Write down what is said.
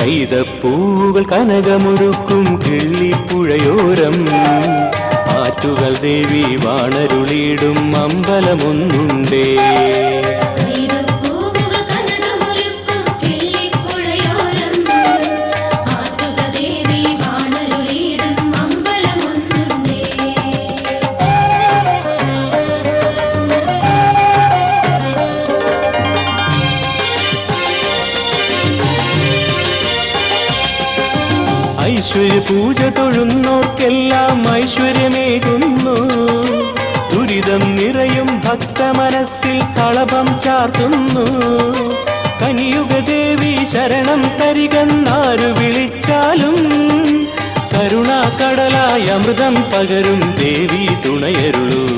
കൈതപ്പൂകൾ കനകമുരുക്കും കിള്ളിപ്പുഴയോരം ആറ്റുകൾ ദേവി വാണരുളിയിടും അമ്പലമൊന്നുണ്ടേ. ഐശ്വര്യ പൂജ തൊഴുന്നോർക്കെല്ലാം ഐശ്വര്യമേകുന്നു. ദുരിതം നിറയും ഭക്ത മനസ്സിൽ കളഭം ചാർത്തുന്നു. കനിയുഗ ദേവി ശരണം തരികെന്നാരു വിളിച്ചാലും കരുണാകടലായി അമൃതം പകരും ദേവി തുണയരുളൂ.